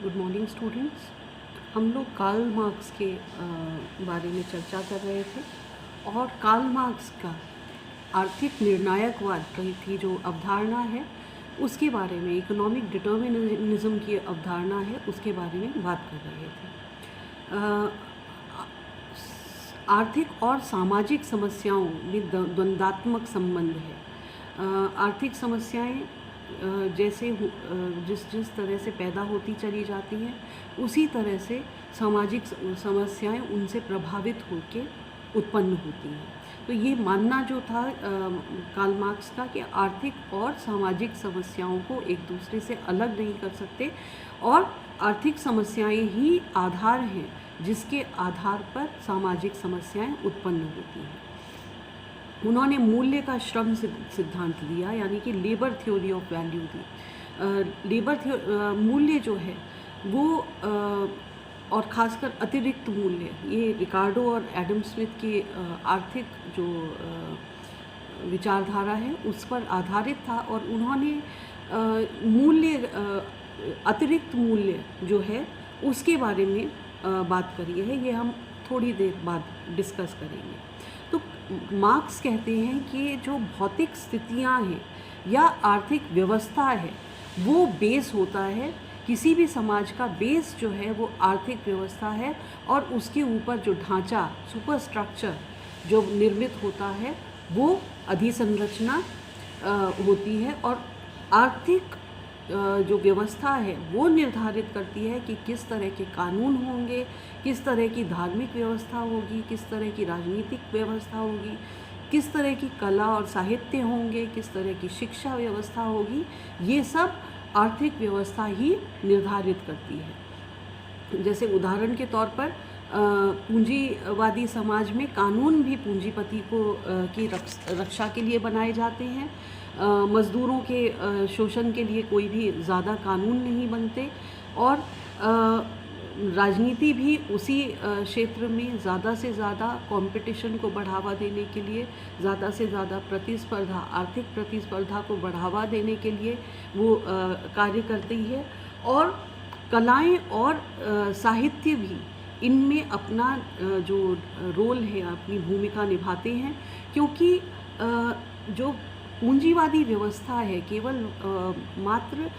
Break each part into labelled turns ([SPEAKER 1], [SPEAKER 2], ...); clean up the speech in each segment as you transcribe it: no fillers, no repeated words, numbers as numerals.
[SPEAKER 1] Good morning students. हम लोग Karl Marx के बारे में चर्चा कर रहे थे और कार्ल मार्क्स का आर्थिक निर्णायकवाद की जो अवधारणा है उसके बारे में, इकोनॉमिक डिटर्मिनिज्म की अवधारणा है उसके बारे में बात कर रहे थे। आर्थिक और सामाजिक समस्याओं में द्वंद्वात्मक संबंध है। आर्थिक समस्याएं जैसे जिस तरह से पैदा होती चली जाती हैं उसी तरह से सामाजिक समस्याएं उनसे प्रभावित होकर उत्पन्न होती हैं। तो ये मानना जो था कार्ल मार्क्स का कि आर्थिक और सामाजिक समस्याओं को एक दूसरे से अलग नहीं कर सकते और आर्थिक समस्याएं ही आधार हैं जिसके आधार पर सामाजिक समस्याएं उत्पन्न होती हैं। उन्होंने मूल्य का श्रम सिद्धांत दिया, यानी कि लेबर थ्योरी ऑफ वैल्यू दी। मूल्य जो है वो और ख़ासकर अतिरिक्त मूल्य, ये रिकार्डो और एडम स्मिथ की आर्थिक जो विचारधारा है उस पर आधारित था और उन्होंने अतिरिक्त मूल्य जो है उसके बारे में बात करी है। ये हम थोड़ी देर बाद डिस्कस करेंगे। तो मार्क्स कहते हैं कि जो भौतिक स्थितियां हैं या आर्थिक व्यवस्था है वो बेस होता है, किसी भी समाज का बेस जो है वो आर्थिक व्यवस्था है और उसके ऊपर जो ढांचा, सुपर स्ट्रक्चर जो निर्मित होता है वो अधिसंरचना होती है और आर्थिक जो व्यवस्था है वो निर्धारित करती है कि किस तरह के कानून होंगे, किस तरह की धार्मिक व्यवस्था होगी, किस तरह की राजनीतिक व्यवस्था होगी, किस तरह की कला और साहित्य होंगे, किस तरह की शिक्षा व्यवस्था होगी। ये सब आर्थिक व्यवस्था ही निर्धारित करती है। जैसे उदाहरण के तौर पर पूंजीवादी समाज में कानून भी पूंजीपति की रक्षा के लिए बनाए जाते हैं। मज़दूरों के शोषण के लिए कोई भी ज़्यादा कानून नहीं बनते और राजनीति भी उसी क्षेत्र में ज़्यादा से ज़्यादा कंपटीशन को बढ़ावा देने के लिए, ज़्यादा से ज़्यादा प्रतिस्पर्धा, आर्थिक प्रतिस्पर्धा को बढ़ावा देने के लिए वो कार्य करती है। और कलाएं और साहित्य भी इनमें अपना जो रोल है, अपनी भूमिका निभाते हैं, क्योंकि जो पूंजीवादी व्यवस्था है केवल मात्र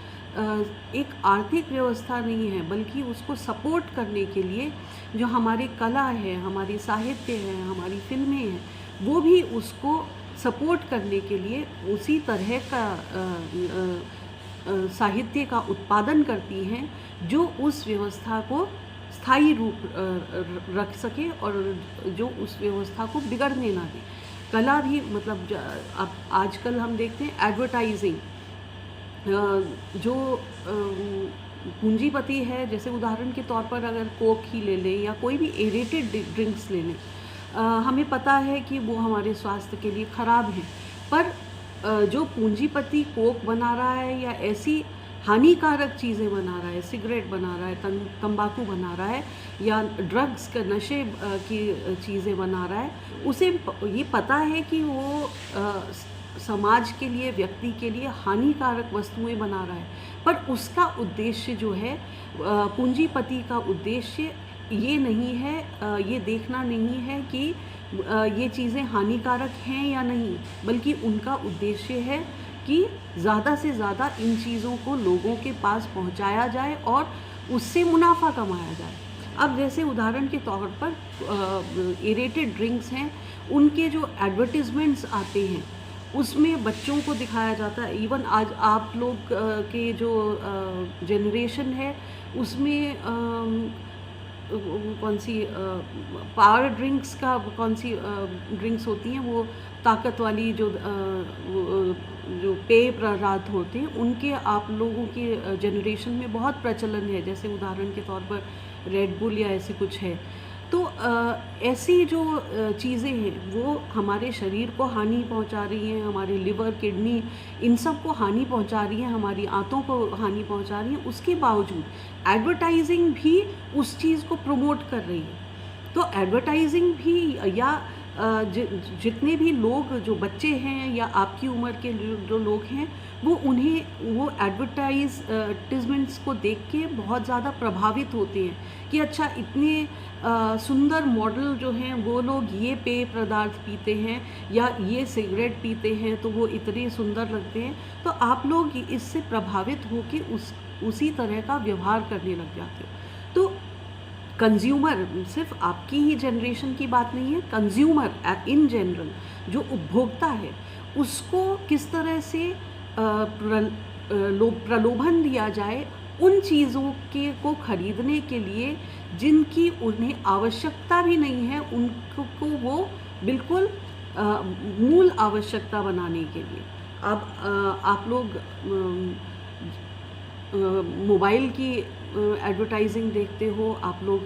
[SPEAKER 1] एक आर्थिक व्यवस्था नहीं है, बल्कि उसको सपोर्ट करने के लिए जो हमारी कला है, हमारी साहित्य है, हमारी फिल्में हैं, वो भी उसको सपोर्ट करने के लिए उसी तरह का साहित्य का उत्पादन करती हैं जो उस व्यवस्था को स्थायी रूप रख सके और जो उस व्यवस्था को बिगड़ने ना दे। कला भी, मतलब अब आजकल हम देखते हैं एडवर्टाइजिंग, जो पूंजीपति है, जैसे उदाहरण के तौर पर अगर कोक ही ले लें या कोई भी एरेटेड ड्रिंक्स ले लें, हमें पता है कि वो हमारे स्वास्थ्य के लिए ख़राब है, पर जो पूंजीपति कोक बना रहा है या ऐसी हानिकारक चीज़ें बना रहा है, सिगरेट बना रहा है, तंबाकू बना रहा है या ड्रग्स का नशे की चीज़ें बना रहा है, उसे ये पता है कि वो समाज के लिए, व्यक्ति के लिए हानिकारक वस्तुएं बना रहा है, पर उसका उद्देश्य जो है, पूंजीपति का उद्देश्य ये नहीं है, ये देखना नहीं है कि ये चीज़ें हानिकारक हैं या नहीं, बल्कि उनका उद्देश्य है कि ज़्यादा से ज़्यादा इन चीज़ों को लोगों के पास पहुंचाया जाए और उससे मुनाफा कमाया जाए। अब जैसे उदाहरण के तौर पर एरेटेड ड्रिंक्स हैं, उनके जो एडवर्टिजमेंट्स आते हैं उसमें बच्चों को दिखाया जाता है। इवन आज आप लोग के जो जनरेशन है उसमें कौन सी पावर ड्रिंक्स का, कौन सी ड्रिंक्स होती हैं वो ताकत वाली, जो पेय पदार्थ होते हैं, उनके आप लोगों के जनरेशन में बहुत प्रचलन है। जैसे उदाहरण के तौर पर रेड बुल या ऐसे कुछ है। तो ऐसी जो चीज़ें हैं वो हमारे शरीर को हानि पहुंचा रही हैं, हमारे लिवर, किडनी, इन सब को हानि पहुंचा रही हैं, हमारी आंतों को हानि पहुंचा रही हैं। उसके बावजूद एडवर्टाइजिंग भी उस चीज़ को प्रमोट कर रही है। तो एडवर्टाइजिंग भी या जितने भी लोग जो बच्चे हैं या आपकी उम्र के जो लोग हैं वो एडवर्टाइजमेंट्स को देख के बहुत ज़्यादा प्रभावित होते हैं कि अच्छा इतने सुंदर मॉडल जो हैं वो लोग ये पेय पदार्थ पीते हैं या ये सिगरेट पीते हैं तो वो इतने सुंदर लगते हैं, तो आप लोग इससे प्रभावित होके उसी तरह का व्यवहार करने लग जाते हो। तो कंज्यूमर सिर्फ आपकी ही जनरेशन की बात नहीं है, कंज्यूमर इन जनरल जो उपभोक्ता है उसको किस तरह से प्रलोभन दिया जाए उन चीज़ों को खरीदने के लिए जिनकी उन्हें आवश्यकता भी नहीं है, उनको वो बिल्कुल मूल आवश्यकता बनाने के लिए। अब आप लोग मोबाइल की एडवर्टाइजिंग देखते हो, आप लोग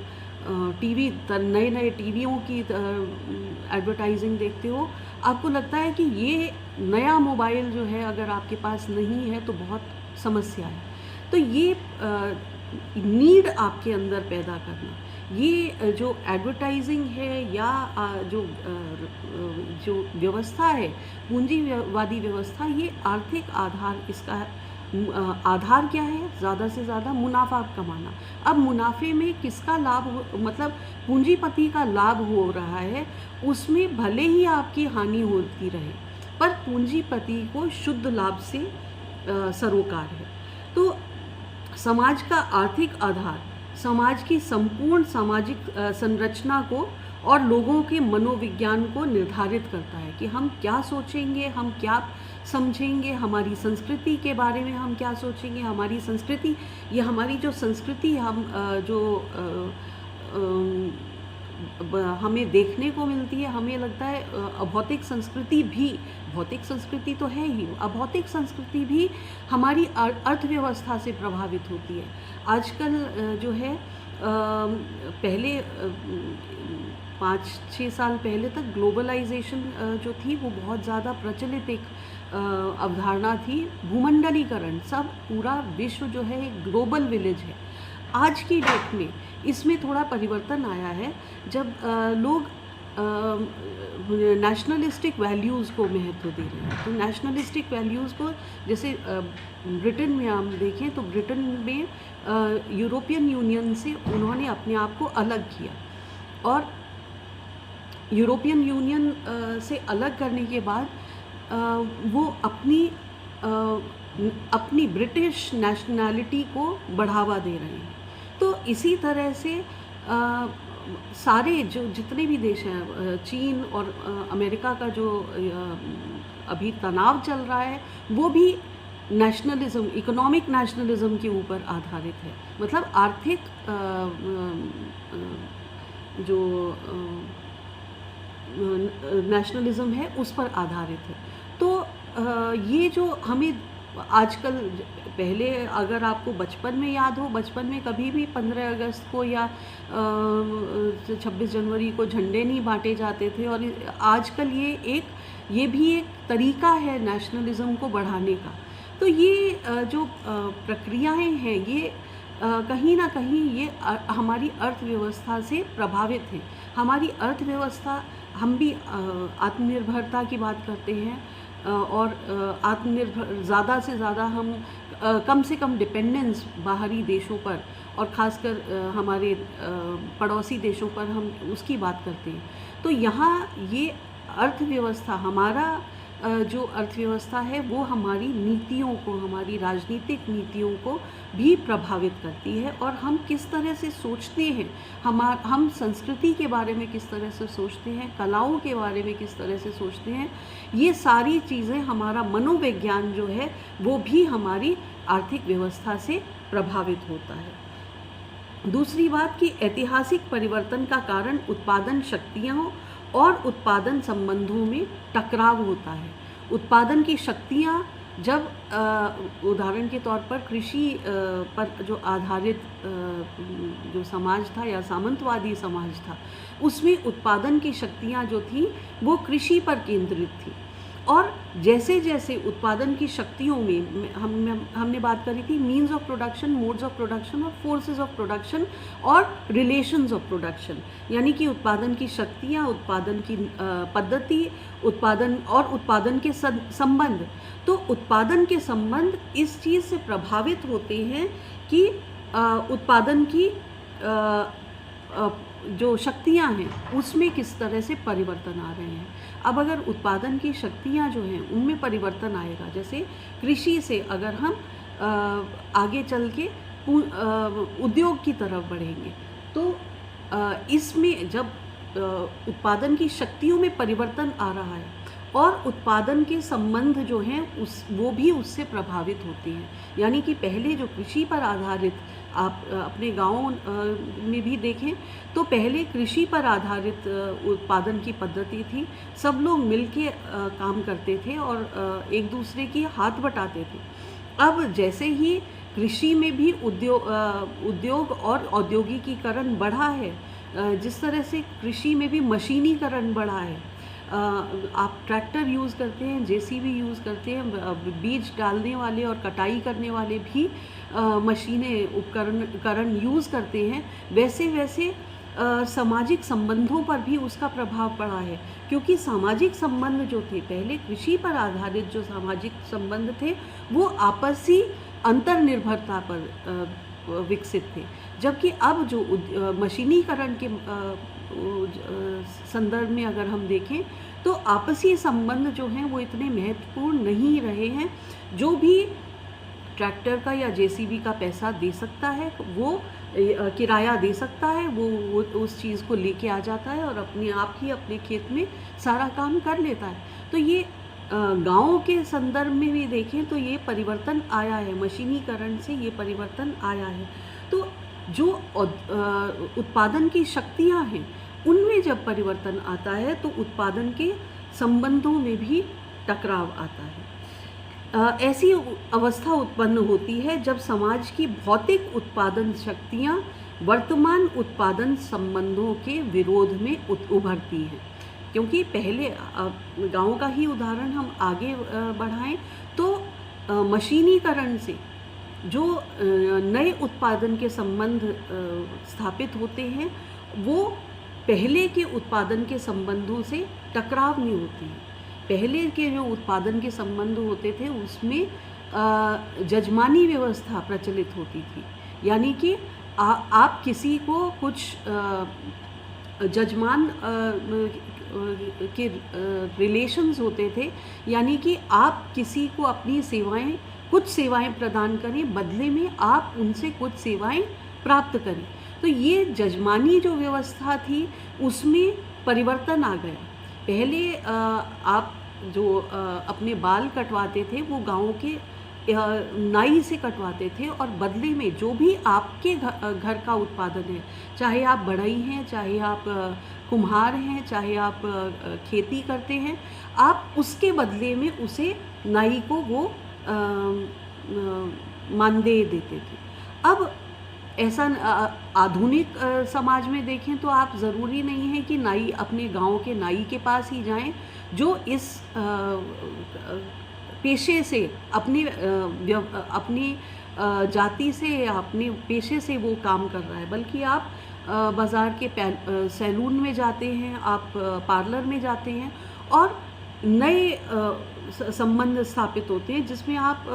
[SPEAKER 1] टीवी नए नए टीवियों की एडवर्टाइजिंग देखते हो, आपको लगता है कि ये नया मोबाइल जो है अगर आपके पास नहीं है तो बहुत समस्या है। तो ये नीड आपके अंदर पैदा करना, ये जो एडवर्टाइजिंग है या जो व्यवस्था है पूंजीवादी व्यवस्था, ये आर्थिक आधार, इसका आधार क्या है? ज़्यादा से ज़्यादा मुनाफा कमाना। अब मुनाफे में किसका लाभ मतलब पूंजीपति का लाभ हो रहा है, उसमें भले ही आपकी हानि होती रहे पर पूंजीपति को शुद्ध लाभ से सरोकार है। तो समाज का आर्थिक आधार समाज की संपूर्ण सामाजिक संरचना को और लोगों के मनोविज्ञान को निर्धारित करता है कि हम क्या सोचेंगे, हम क्या समझेंगे, हमारी संस्कृति के बारे में हम क्या सोचेंगे। हमारी संस्कृति, ये हमारी जो संस्कृति हम हमें देखने को मिलती है, हमें लगता है अभौतिक संस्कृति भी, भौतिक संस्कृति तो है ही, अभौतिक संस्कृति भी हमारी अर्थव्यवस्था से प्रभावित होती है। आजकल जो है पहले 5-6 साल पहले तक ग्लोबलाइजेशन जो थी वो बहुत ज़्यादा प्रचलित एक अवधारणा थी। भूमंडलीकरण, सब पूरा विश्व जो है एक ग्लोबल विलेज है। आज की डेट में इसमें थोड़ा परिवर्तन आया है जब लोग नेशनलिस्टिक वैल्यूज़ को महत्व दे रहे हैं। तो नेशनलिस्टिक वैल्यूज़ को जैसे ब्रिटेन में हम देखें तो ब्रिटेन में यूरोपियन यूनियन से उन्होंने अपने आप को अलग किया और यूरोपियन यूनियन से अलग करने के बाद वो अपनी ब्रिटिश नेशनैलिटी को बढ़ावा दे रहे हैं। तो इसी तरह से सारे जितने भी देश हैं, चीन और अमेरिका का जो अभी तनाव चल रहा है वो भी नेशनलिज्म, इकोनॉमिक नेशनलिज्म के ऊपर आधारित है। मतलब आर्थिक जो नेशनलिज्म है उस पर आधारित है। तो ये जो हमें आजकल, पहले अगर आपको बचपन में याद हो, बचपन में कभी भी 15 अगस्त को या 26 जनवरी को झंडे नहीं बांटे जाते थे और आजकल ये भी एक तरीका है नेशनलिज्म को बढ़ाने का। तो ये जो प्रक्रियाएं हैं ये कहीं ना कहीं ये हमारी अर्थव्यवस्था से प्रभावित हैं। हमारी अर्थव्यवस्था, हम भी आत्मनिर्भरता की बात करते हैं और आत्मनिर्भर, ज़्यादा से ज़्यादा हम कम से कम डिपेंडेंस बाहरी देशों पर और ख़ासकर हमारे पड़ोसी देशों पर हम उसकी बात करते हैं। तो यहाँ ये अर्थव्यवस्था, हमारा जो अर्थव्यवस्था है वो हमारी नीतियों को, हमारी राजनीतिक नीतियों को भी प्रभावित करती है और हम किस तरह से सोचते हैं, हम संस्कृति के बारे में किस तरह से सोचते हैं, कलाओं के बारे में किस तरह से सोचते हैं, ये सारी चीज़ें, हमारा मनोविज्ञान जो है वो भी हमारी आर्थिक व्यवस्था से प्रभावित होता है। दूसरी बात कि ऐतिहासिक परिवर्तन का कारण उत्पादन शक्तियों और उत्पादन संबंधों में टकराव होता है। उत्पादन की शक्तियाँ जब उदाहरण के तौर पर कृषि पर जो आधारित जो समाज था या सामंतवादी समाज था, उसमें उत्पादन की शक्तियाँ जो थी वो कृषि पर केंद्रित थी। और जैसे जैसे उत्पादन की शक्तियों में हमने बात करी थी means of production, modes of production और फोर्सेस ऑफ प्रोडक्शन और रिलेशंस ऑफ प्रोडक्शन, यानी कि उत्पादन की शक्तियाँ, उत्पादन की पद्धति, उत्पादन और उत्पादन के संबंध। तो उत्पादन के संबंध इस चीज़ से प्रभावित होते हैं कि उत्पादन की जो शक्तियाँ हैं उसमें किस तरह से परिवर्तन आ रहे हैं। अब अगर उत्पादन की शक्तियाँ जो हैं उनमें परिवर्तन आएगा, जैसे कृषि से अगर हम आगे चल के उद्योग की तरफ बढ़ेंगे, तो इसमें जब उत्पादन की शक्तियों में परिवर्तन आ रहा है और उत्पादन के संबंध जो हैं वो भी उससे प्रभावित होते हैं। यानी कि पहले जो कृषि पर आधारित, आप अपने गाँव में भी देखें तो पहले कृषि पर आधारित उत्पादन की पद्धति थी। सब लोग मिलके काम करते थे और एक दूसरे की हाथ बटाते थे। अब जैसे ही कृषि में भी उद्योग और औद्योगिकीकरण बढ़ा है, जिस तरह से कृषि में भी मशीनीकरण बढ़ा है, आप ट्रैक्टर यूज़ करते हैं, जेसीबी यूज़ करते हैं, बीज डालने वाले और कटाई करने वाले भी मशीनें उपकरण यूज़ करते हैं, वैसे वैसे सामाजिक संबंधों पर भी उसका प्रभाव पड़ा है। क्योंकि सामाजिक संबंध जो थे, पहले कृषि पर आधारित जो सामाजिक संबंध थे वो आपसी अंतर्निर्भरता पर विकसित थे, जबकि अब जो मशीनीकरण के संदर्भ में अगर हम देखें तो आपसी संबंध जो हैं वो इतने महत्वपूर्ण नहीं रहे हैं। जो भी ट्रैक्टर का या जेसीबी का पैसा दे सकता है, वो किराया दे सकता है, वो उस चीज़ को लेके आ जाता है और अपने आप ही अपने खेत में सारा काम कर लेता है। तो ये गाँव के संदर्भ में भी देखें तो ये परिवर्तन आया है, मशीनीकरण से ये परिवर्तन आया है। तो जो उत्पादन की शक्तियाँ हैं उनमें जब परिवर्तन आता है तो उत्पादन के संबंधों में भी टकराव आता है। ऐसी अवस्था उत्पन्न होती है जब समाज की भौतिक उत्पादन शक्तियाँ वर्तमान उत्पादन संबंधों के विरोध में उभरती हैं। क्योंकि पहले गाँव का ही उदाहरण हम आगे बढ़ाएं तो मशीनीकरण से जो नए उत्पादन के संबंध स्थापित होते हैं वो पहले के उत्पादन के संबंधों से टकराव नहीं होती हैं। पहले के जो उत्पादन के संबंध होते थे उसमें जजमानी व्यवस्था प्रचलित होती थी, यानी कि आप किसी को कुछ जजमान के रिलेशंस होते थे, यानी कि आप किसी को अपनी सेवाएं, कुछ सेवाएं प्रदान करें, बदले में आप उनसे कुछ सेवाएं प्राप्त करें। तो ये जजमानी जो व्यवस्था थी उसमें परिवर्तन आ गया। पहले आप जो अपने बाल कटवाते थे वो गाँव के नाई से कटवाते थे और बदले में जो भी आपके घर का उत्पादन है, चाहे आप बढ़ई हैं, चाहे आप कुम्हार हैं, चाहे आप खेती करते हैं, आप उसके बदले में उसे नाई को वो मानदेय देते थे। अब ऐसा आधुनिक समाज में देखें तो आप ज़रूरी नहीं है कि नाई अपने गांव के नाई के पास ही जाएं जो इस पेशे से अपनी जाति से या अपने पेशे से वो काम कर रहा है, बल्कि आप बाज़ार के सैलून में जाते हैं, आप पार्लर में जाते हैं और नए संबंध स्थापित होते हैं जिसमें आप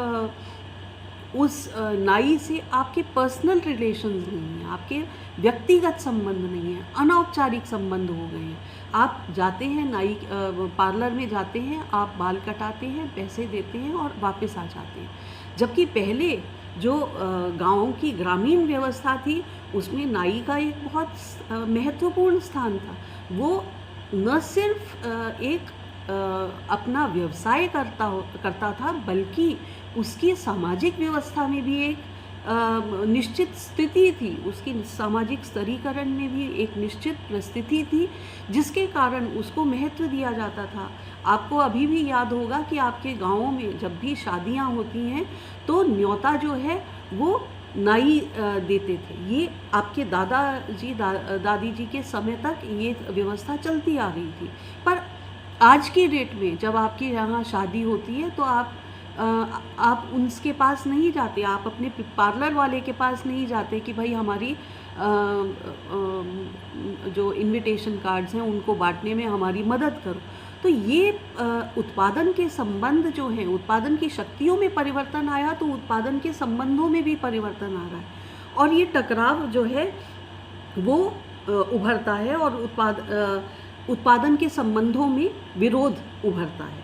[SPEAKER 1] उस नाई से आपके पर्सनल रिलेशंस नहीं हैं, आपके व्यक्तिगत संबंध नहीं हैं, अनौपचारिक संबंध हो गए हैं। आप जाते हैं नाई पार्लर में जाते हैं, आप बाल कटाते हैं, पैसे देते हैं और वापस आ जाते हैं। जबकि पहले जो गाँव की ग्रामीण व्यवस्था थी उसमें नाई का एक बहुत महत्वपूर्ण स्थान था। वो न सिर्फ एक अपना व्यवसाय करता था, बल्कि उसकी सामाजिक व्यवस्था में भी एक निश्चित स्थिति थी, उसकी सामाजिक स्तरीकरण में भी एक निश्चित परिस्थिति थी जिसके कारण उसको महत्व दिया जाता था। आपको अभी भी याद होगा कि आपके गाँवों में जब भी शादियाँ होती हैं तो न्योता जो है वो नाई देते थे। ये आपके दादी जी के समय तक ये व्यवस्था चलती आ रही थी। पर आज की डेट में जब आपके यहाँ शादी होती है तो आप उनके पास नहीं जाते, आप अपने पार्लर वाले के पास नहीं जाते कि भाई हमारी जो इनविटेशन कार्ड्स हैं उनको बांटने में हमारी मदद करो। तो ये उत्पादन के संबंध जो हैं, उत्पादन की शक्तियों में परिवर्तन आया तो उत्पादन के संबंधों में भी परिवर्तन आ रहा है, और ये टकराव जो है वो उभरता है और उत्पादन के संबंधों में विरोध उभरता है।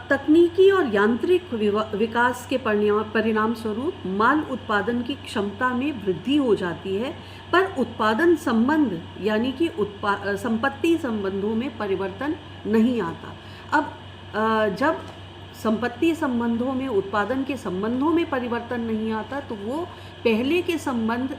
[SPEAKER 1] तकनीकी और यांत्रिक विकास के परिणाम स्वरूप माल उत्पादन की क्षमता में वृद्धि हो जाती है, पर उत्पादन संबंध यानी कि संपत्ति संबंधों में परिवर्तन नहीं आता। अब जब संपत्ति संबंधों में, उत्पादन के संबंधों में परिवर्तन नहीं आता तो वो पहले के संबंध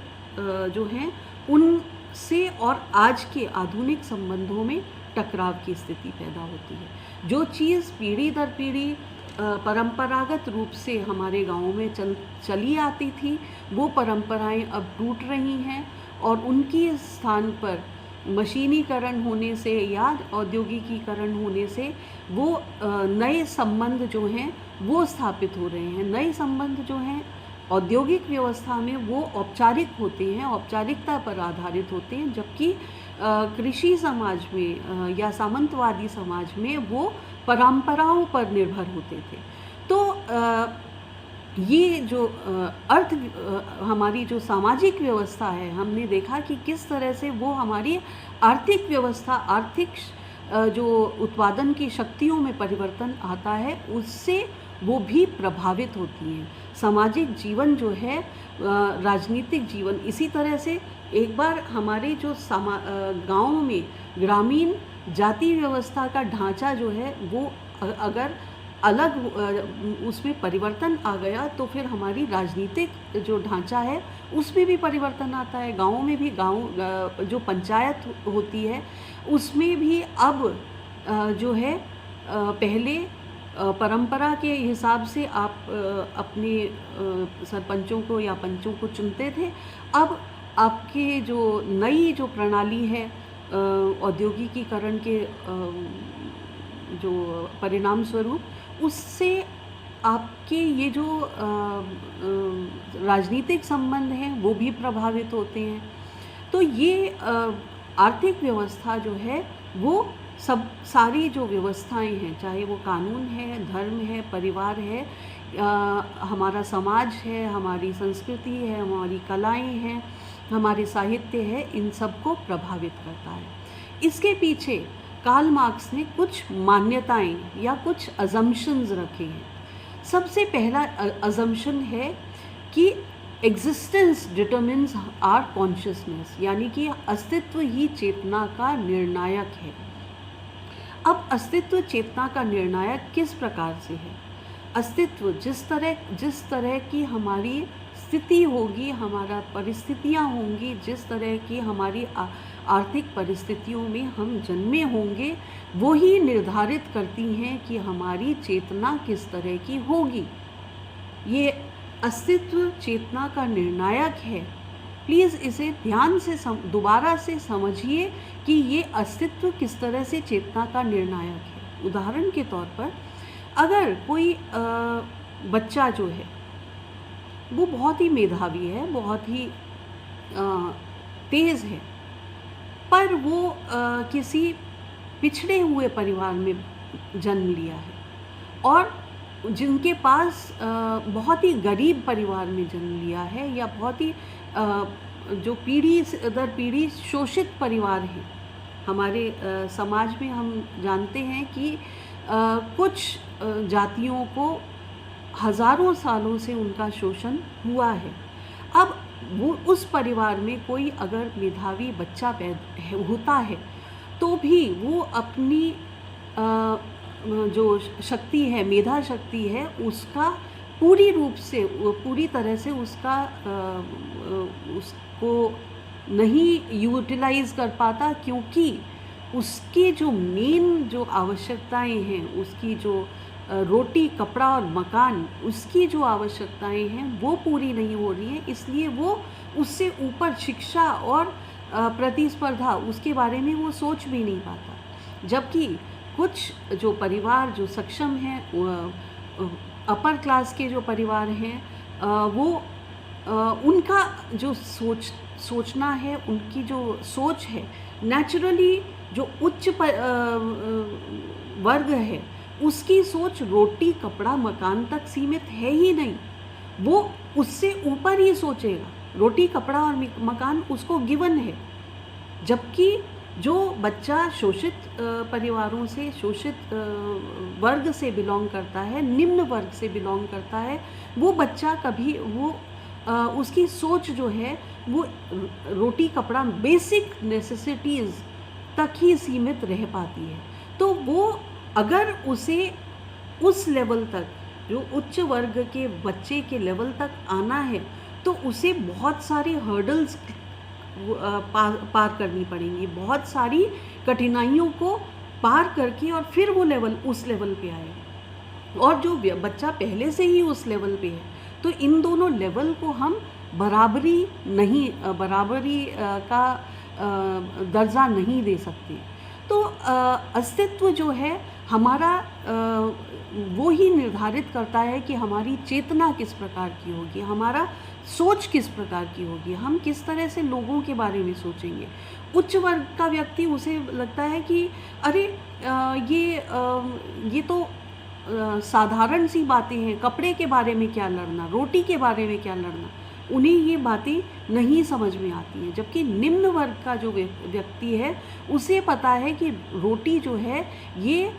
[SPEAKER 1] जो हैं उनसे और आज के आधुनिक संबंधों में टकराव की स्थिति पैदा होती है। जो चीज़ पीढ़ी दर पीढ़ी परंपरागत रूप से हमारे गाँव में चली आती थी, वो परंपराएं अब टूट रही हैं और उनकी स्थान पर मशीनीकरण होने से या औद्योगिकीकरण होने से वो नए संबंध जो हैं वो स्थापित हो रहे हैं। नए संबंध जो हैं औद्योगिक व्यवस्था में वो औपचारिक होते हैं, औपचारिकता पर आधारित होते हैं, जबकि कृषि समाज में या सामंतवादी समाज में वो परंपराओं पर निर्भर होते थे। तो ये जो हमारी जो सामाजिक व्यवस्था है, हमने देखा कि किस तरह से वो हमारी आर्थिक व्यवस्था, जो उत्पादन की शक्तियों में परिवर्तन आता है उससे वो भी प्रभावित होती हैं। सामाजिक जीवन जो है, राजनीतिक जीवन, इसी तरह से एक बार हमारे जो गाँव में ग्रामीण जाति व्यवस्था का ढांचा जो है वो अगर अलग उसमें परिवर्तन आ गया तो फिर हमारी राजनीतिक जो ढांचा है उसमें भी परिवर्तन आता है। गाँव में भी जो पंचायत होती है उसमें भी अब जो है पहले परंपरा के हिसाब से आप अपने सरपंचों को या पंचों को चुनते थे। अब आपके जो नई जो प्रणाली है औद्योगिकीकरण के जो परिणाम स्वरूप, उससे आपके ये जो राजनीतिक संबंध हैं वो भी प्रभावित होते हैं। तो ये आर्थिक व्यवस्था जो है वो सारी जो व्यवस्थाएं हैं, चाहे वो कानून है, धर्म है, परिवार है, हमारा समाज है, हमारी संस्कृति है, हमारी कलाएं हैं, हमारे साहित्य है, इन सब को प्रभावित करता है। इसके पीछे कार्ल मार्क्स ने कुछ मान्यताएं या कुछ अजम्पशंस रखे हैं। सबसे पहला अजम्पशन है कि एग्जिस्टेंस डिटरमिन्स आवर कॉन्शियसनेस, यानी कि अस्तित्व ही चेतना का निर्णायक है। अब अस्तित्व चेतना का निर्णायक किस प्रकार से है? अस्तित्व जिस तरह की हमारी स्थिति होगी, हमारा परिस्थितियाँ होंगी, जिस तरह की हमारी आर्थिक परिस्थितियों में हम जन्मे होंगे, वो ही निर्धारित करती हैं कि हमारी चेतना किस तरह की होगी। ये अस्तित्व चेतना का निर्णायक है। प्लीज़ इसे ध्यान से दोबारा से समझिए कि ये अस्तित्व किस तरह से चेतना का निर्णायक है। उदाहरण के तौर पर अगर कोई बच्चा जो है वो बहुत ही मेधावी है, बहुत ही तेज़ है, पर वो किसी पिछड़े हुए परिवार में जन्म लिया है और जिनके पास बहुत ही गरीब परिवार में जन्म लिया है या बहुत ही जो पीढ़ी दर पीढ़ी शोषित परिवार है। हमारे समाज में हम जानते हैं कि कुछ जातियों को हज़ारों सालों से उनका शोषण हुआ है। अब वो उस परिवार में कोई अगर मेधावी बच्चा होता है तो भी वो अपनी जो शक्ति है, मेधा शक्ति है, उसका पूरी तरह से उसको नहीं यूटिलाइज़ कर पाता, क्योंकि उसके जो मेन जो आवश्यकताएं हैं, उसकी जो रोटी, कपड़ा और मकान, उसकी जो आवश्यकताएं हैं वो पूरी नहीं हो रही हैं। इसलिए वो उससे ऊपर शिक्षा और प्रतिस्पर्धा, उसके बारे में वो सोच भी नहीं पाता। जबकि कुछ जो परिवार जो सक्षम हैं, अपर क्लास के जो परिवार हैं, वो उनका जो सोचना है, उनकी जो सोच है, नेचुरली जो उच्च वर्ग है उसकी सोच रोटी कपड़ा मकान तक सीमित है ही नहीं, वो उससे ऊपर ही सोचेगा। रोटी कपड़ा और मकान उसको गिवन है। जबकि जो बच्चा शोषित परिवारों से, शोषित वर्ग से बिलोंग करता है, निम्न वर्ग से बिलोंग करता है, वो बच्चा कभी उसकी सोच जो है वो रोटी कपड़ा बेसिक नेसेसिटीज़ तक ही सीमित रह पाती है। तो वो अगर उसे उस लेवल तक, जो उच्च वर्ग के बच्चे के लेवल तक आना है, तो उसे बहुत सारी हर्डल्स पार करनी पड़ेंगी, बहुत सारी कठिनाइयों को पार करके और फिर वो उस लेवल पे आए। और जो बच्चा पहले से ही उस लेवल पे है, तो इन दोनों लेवल को हम बराबरी का दर्जा नहीं दे सकते। तो अस्तित्व जो है हमारा वो ही निर्धारित करता है कि हमारी चेतना किस प्रकार की होगी, हमारा सोच किस प्रकार की होगी, हम किस तरह से लोगों के बारे में सोचेंगे। उच्च वर्ग का व्यक्ति, उसे लगता है कि अरे ये तो साधारण सी बातें हैं, कपड़े के बारे में क्या लड़ना, रोटी के बारे में क्या लड़ना, उन्हें ये बातें नहीं समझ में आती हैं। जबकि निम्न वर्ग का जो व्यक्ति है, उसे पता है कि रोटी जो है ये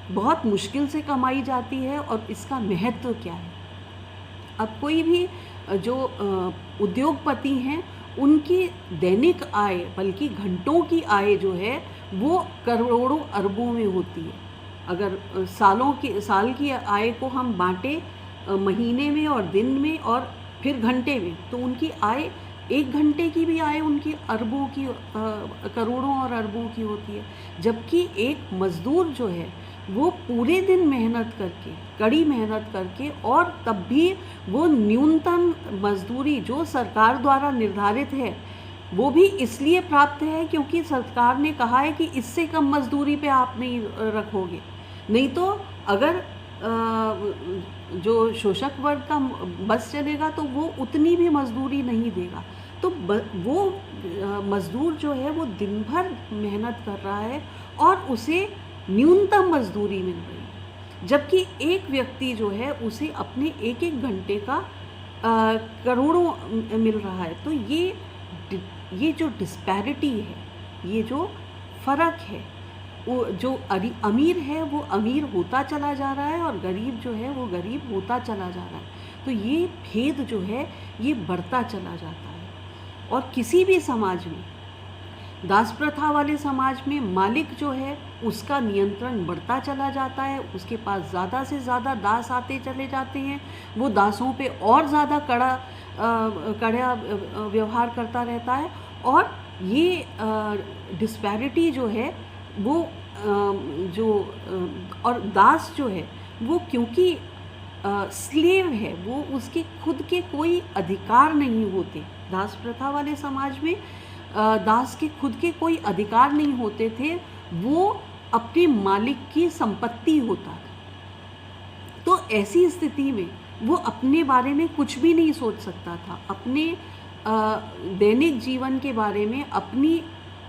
[SPEAKER 1] बहुत मुश्किल से कमाई जाती है और इसका महत्व क्या है। अब कोई भी जो उद्योगपति हैं, उनकी दैनिक आय, बल्कि घंटों की आय जो है वो करोड़ों अरबों में होती है। अगर साल की आय को हम बांटें महीने में और दिन में और फिर घंटे में, तो उनकी आय, एक घंटे की भी आय उनकी अरबों की, करोड़ों और अरबों की होती है। जबकि एक मज़दूर जो है वो पूरे दिन मेहनत करके, कड़ी मेहनत करके, और तब भी वो न्यूनतम मजदूरी जो सरकार द्वारा निर्धारित है, वो भी इसलिए प्राप्त है क्योंकि सरकार ने कहा है कि इससे कम मजदूरी पे आप नहीं रखोगे। नहीं तो अगर जो शोषक वर्ग का बस चलेगा तो वो उतनी भी मजदूरी नहीं देगा। तो वो मज़दूर जो है वो दिन भर मेहनत कर रहा है और उसे न्यूनतम मजदूरी मिल रही है। जबकि एक व्यक्ति जो है उसे अपने एक एक घंटे का करोड़ों मिल रहा है। तो ये जो डिस्पैरिटी है, ये जो फ़र्क है, वो जो अमीर है वो अमीर होता चला जा रहा है और गरीब जो है वो गरीब होता चला जा रहा है। तो ये भेद जो है ये बढ़ता चला जाता है। और किसी भी समाज में, दास प्रथा वाले समाज में, मालिक जो है उसका नियंत्रण बढ़ता चला जाता है, उसके पास ज़्यादा से ज़्यादा दास आते चले जाते हैं, वो दासों पे और ज़्यादा कड़ा व्यवहार करता रहता है। और ये डिस्पैरिटी जो है वो और दास जो है वो क्योंकि स्लेव है, वो उसके खुद के कोई अधिकार नहीं होते। दास प्रथा वाले समाज में दास के खुद के कोई अधिकार नहीं होते थे, वो अपने मालिक की संपत्ति होता था। तो ऐसी स्थिति में वो अपने बारे में कुछ भी नहीं सोच सकता था, अपने दैनिक जीवन के बारे में, अपनी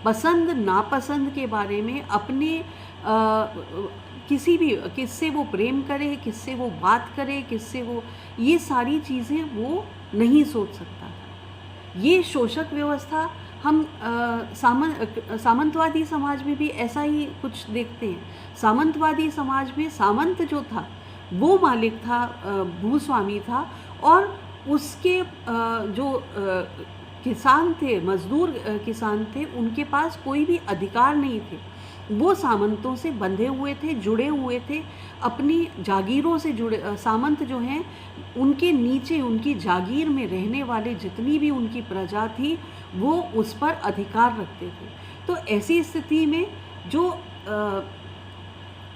[SPEAKER 1] पसंद नापसंद के बारे में, अपने किससे वो प्रेम करे, किससे वो बात करे, किससे वो, ये सारी चीज़ें वो नहीं सोच सकता था। ये शोषक व्यवस्था हम सामंतवादी समाज में भी ऐसा ही कुछ देखते हैं। सामंतवादी समाज में सामंत जो था वो मालिक था, भूस्वामी था, और उसके जो किसान थे, मजदूर किसान थे, उनके पास कोई भी अधिकार नहीं थे। वो सामंतों से बंधे हुए थे, जुड़े हुए थे, अपनी जागीरों से जुड़े। सामंत जो हैं उनके नीचे, उनकी जागीर में रहने वाले जितनी भी उनकी प्रजा थी वो उस पर अधिकार रखते थे। तो ऐसी स्थिति में जो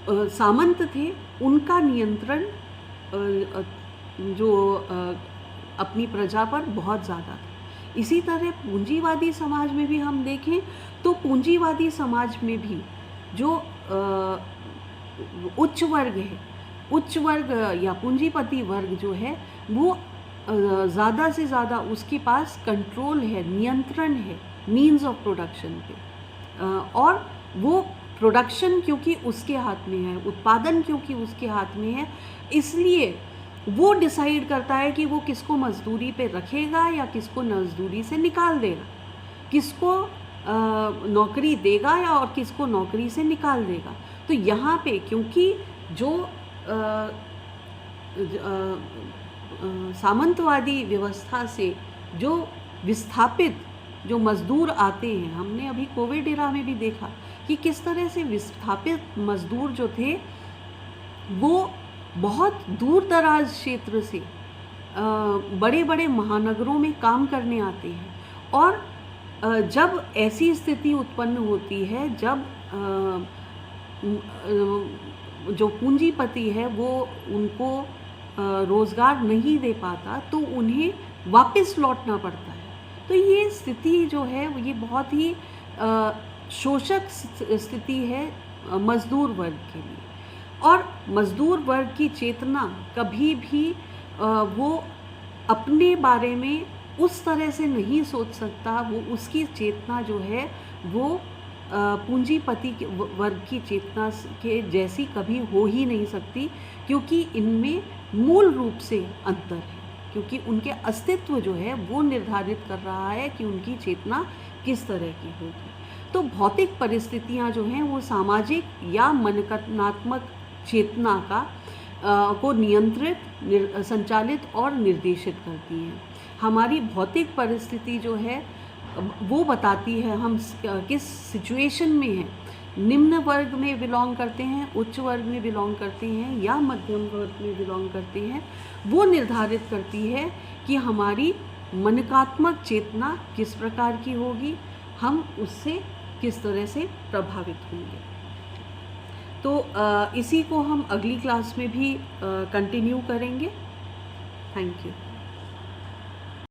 [SPEAKER 1] सामंत थे उनका नियंत्रण जो अपनी प्रजा पर बहुत ज़्यादा था। इसी तरह पूंजीवादी समाज में भी हम देखें तो पूंजीवादी समाज में भी जो उच्च वर्ग है, उच्च वर्ग या पूंजीपति वर्ग जो है वो ज़्यादा से ज़्यादा उसके पास कंट्रोल है, नियंत्रण है मीन्स ऑफ प्रोडक्शन पे, और वो प्रोडक्शन क्योंकि उसके हाथ में है, उत्पादन क्योंकि उसके हाथ में है, इसलिए वो डिसाइड करता है कि वो किसको मजदूरी पे रखेगा या किसको मजदूरी से निकाल देगा, किसको नौकरी देगा या और किसको नौकरी से निकाल देगा। तो यहाँ पे क्योंकि जो सामंतवादी व्यवस्था से जो विस्थापित जो मज़दूर आते हैं, हमने अभी कोविड एरा में भी देखा कि किस तरह से विस्थापित मज़दूर जो थे वो बहुत दूर दराज क्षेत्र से बड़े बड़े महानगरों में काम करने आते हैं, और जब ऐसी स्थिति उत्पन्न होती है, जब जो पूंजीपति है वो उनको रोज़गार नहीं दे पाता तो उन्हें वापस लौटना पड़ता है। तो ये स्थिति जो है ये बहुत ही शोषक स्थिति है मज़दूर वर्ग के लिए, और मज़दूर वर्ग की चेतना कभी भी वो अपने बारे में उस तरह से नहीं सोच सकता, वो उसकी चेतना जो है वो पूंजीपति वर्ग की चेतना के जैसी कभी हो ही नहीं सकती, क्योंकि इनमें मूल रूप से अंतर है, क्योंकि उनके अस्तित्व जो है वो निर्धारित कर रहा है कि उनकी चेतना किस तरह की होगी। तो भौतिक परिस्थितियाँ जो हैं वो सामाजिक या मननात्मक चेतना का को नियंत्रित, संचालित और निर्देशित करती हैं। हमारी भौतिक परिस्थिति जो है वो बताती है हम किस सिचुएशन में हैं, निम्न वर्ग में बिलोंग करते हैं, उच्च वर्ग में बिलोंग करते हैं या मध्यम वर्ग में बिलोंग करते हैं, वो निर्धारित करती है कि हमारी मनकात्मक चेतना किस प्रकार की होगी, हम उससे किस तरह से प्रभावित होंगे। तो इसी को हम अगली क्लास में भी कंटिन्यू करेंगे। Thank you.